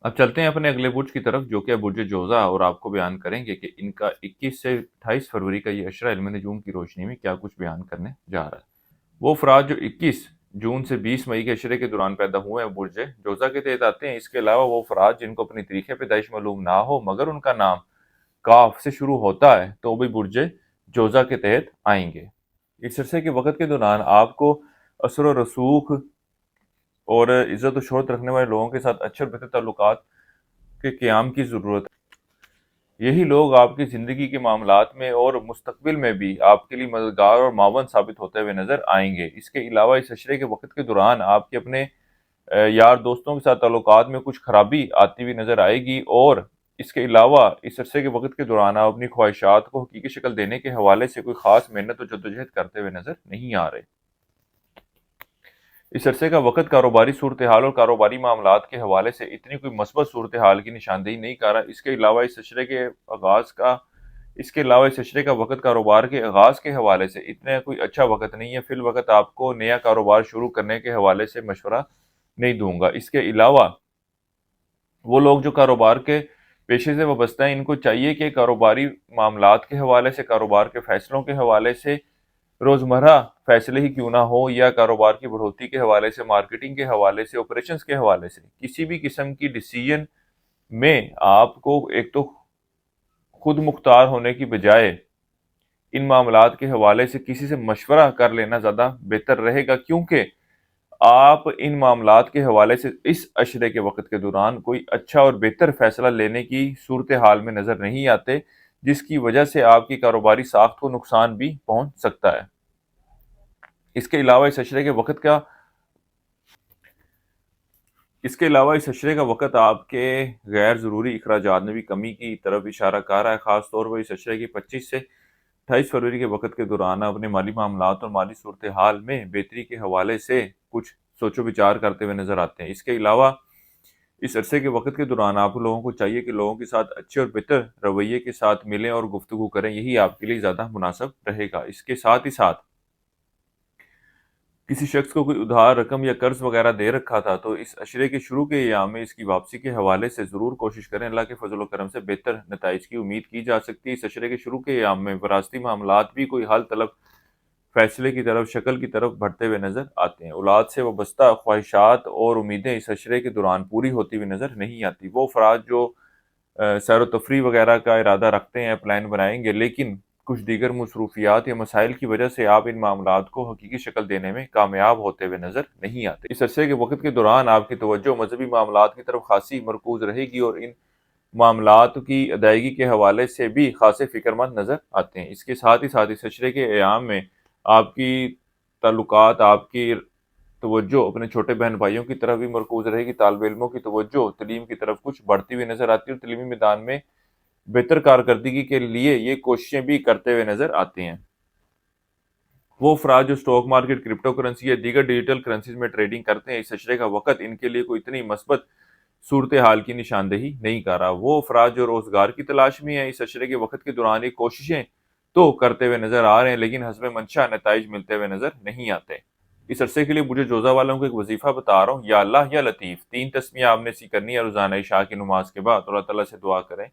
अब चलते हैं अपने अगले बुर्ज की तरफ, जो कि है बुर्ज जोज़ा, और आपको बयान करेंगे कि इनका 21 से 28 फरवरी का ये अशरा इल्म नजूम की रोशनी में क्या कुछ बयान करने जा रहा है। वो अफराद जो 21 जून से 20 मई के अशरे के दौरान पैदा हुए हैं बुर्ज जोज़ा के तहत आते हैं। इसके अलावा वो अफराद जिनको अपनी तारीख़ पैदाइश मालूम ना हो मगर उनका नाम काफ से शुरू होता है तो भी बुर्ज जोज़ा के तहत आएंगे। इस अरसे के वक़्त के दौरान आपको असर व रसूख और इज़्ज़त व शोहरत रखने वाले लोगों के साथ अच्छे और बेहतर ताल्लुकात के क़याम की ज़रूरत है। यही लोग आपकी ज़िंदगी के मामलात में और मुस्तक़बिल में भी आपके लिए मददगार और मावन साबित होते हुए नज़र आएंगे। इसके अलावा इस अशरे के वक़्त के दौरान आपके अपने यार दोस्तों के साथ ताल्लुकात में कुछ खराबी आती हुई नज़र आएगी, और इसके अलावा इस अरसे के वक़्त के दौरान आप अपनी ख्वाहिशात को हकीकी शक्ल देने के हवाले से कोई ख़ास मेहनत और जद्दोजहद करते हुए नज़र नहीं आ रहे। इस अरसे का वक़्त कारोबारी सूरत हाल और कारोबारी मामलात के हवाले से इतनी कोई मस्बत सूरत हाल की निशानदेही नहीं कर रहा। इसके अलावा इस अशरे का वक़्त कारोबार के आगाज़ के हवाले से इतना कोई अच्छा वक़्त नहीं है। फ़िल वक़्त आपको नया कारोबार शुरू करने के हवाले से मशवरा नहीं दूंगा। इसके अलावा वो लोग जो कारोबार के पेशे से वाबस्ता हैं, इनको चाहिए कि कारोबारी मामलात के हवाले से, कारोबार के फैसलों के हवाले से, रोज़मर्रा फैसले ही क्यों ना हो, या कारोबार की बढ़ोतरी के हवाले से, मार्केटिंग के हवाले से, ऑपरेशंस के हवाले से, किसी भी किस्म की डिसीजन में आपको एक तो खुद मुख्तार होने की बजाय इन मामलात के हवाले से किसी से मशवरा कर लेना ज़्यादा बेहतर रहेगा, क्योंकि आप इन मामलात के हवाले से इस अशरे के वक़्त के दौरान कोई अच्छा और बेहतर फ़ैसला लेने की सूरत हाल में नज़र नहीं आते, जिसकी वजह से आपकी कारोबारी साख्त को नुकसान भी पहुँच सकता है। इसके अलावा इस अशरे का वक़्त आपके गैर ज़रूरी अखराजात में भी कमी की तरफ इशारा कर रहा है। ख़ास तौर पर इस अशरे की 25 से 28 फरवरी के वक़्त के दौरान अपने माली मामलात और माली सूरत हाल में बेहतरी के हवाले से कुछ सोचो विचार करते हुए नज़र आते हैं। इसके अलावा इस अरसे के वक़्त के दौरान आप लोगों को चाहिए कि लोगों के साथ अच्छे और बेहतर रवैये के साथ मिलें और गुफ्तगू करें, यही आपके लिए ज़्यादा मुनासिब रहेगा। इसके साथ ही साथ किसी शख्स को कोई उधार रकम या कर्ज वगैरह दे रखा था तो इस अशरे के शुरू के अयाम में इसकी वापसी के हवाले से ज़रूर कोशिश करें। अल्लाह के फजल व करम से बेहतर नताइज की उम्मीद की जा सकती है। इस अशरे के शुरू के अयाम में वरासती मामलात भी कोई हल तलब फैसले की तरफ, शक्ल की तरफ बढ़ते हुए नज़र आते हैं। औलाद से वाबस्ता ख्वाहिशात और उम्मीदें इस अशरे के दौरान पूरी होती हुई नज़र नहीं आती। वो अफराद जो सैर व तफरी वगैरह का इरादा रखते हैं, प्लान बनाएंगे, लेकिन कुछ दीगर मसरूफियात या मसाइल की वजह से आप इन मामलात को हकीकी शक्ल देने में कामयाब होते हुए नज़र नहीं आते। इस अरसे के वक़्त के दौरान आपकी तवज्जो मजहबी मामलात की तरफ खासी मरकूज रहेगी, और इन मामलात की अदायगी के हवाले से भी खासे फ़िक्रमंद नज़र आते हैं। इसके साथ ही साथ इस अशरे के अयाम में आपकी ताल्लुकात, आपकी तवज्जो अपने छोटे बहन भाइयों की तरफ भी मरकूज रहेगी। तालिब इल्मों की तवज्जो तलीम की तरफ कुछ बढ़ती हुई नज़र आती है, और तलीमी मैदान में बेहतर कारकर्दगी के लिए ये कोशिशें भी करते हुए नज़र आती हैं। वो अफराद जो स्टॉक मार्केट, क्रिप्टो करेंसी या दीगर डिजिटल करेंसीज में ट्रेडिंग करते हैं, इस अशरे का वक़्त इनके लिए कोई इतनी मस्बत सूरत हाल की निशानदेही नहीं कर रहा। वो अफराद जो रोज़गार की तलाश में हैं, इस अशरे के वक़्त के दौरान ये कोशिशें तो करते हुए नज़र आ रहे हैं, लेकिन हस्ब मंशा नताइज मिलते हुए नज़र नहीं आते। इस अरसे के लिए मुझे जोज़ा वालों को एक वजीफ़ा बता रहा हूँ, या अल्लाह या लतीफ़, 3 तस्मीयाँ आपने सी करनी है रोज़ाना इशा की नमाज के बाद, और अल्लाह ताला से दुआ करें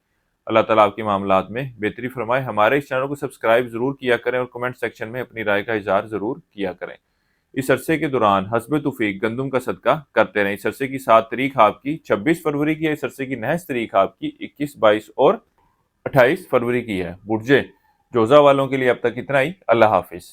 अल्लाह ताला आपके मामलात में बेहतरी फरमाए। हमारे इस चैनल को सब्सक्राइब ज़रूर किया करें और कमेंट सेक्शन में अपनी राय का इज़हार ज़रूर किया करें। इस अरसे के दौरान हस्ब तौफीक गंदम का सदका करते रहें। इस अरसे की 7 तारीख आपकी 26 फरवरी की है। इस अरसे की नहस तारीख आपकी 21, 22 और 28 फरवरी की है। बुर्जे जोज़ा वालों के लिए अब तक इतना ही। अल्लाह हाफिज़।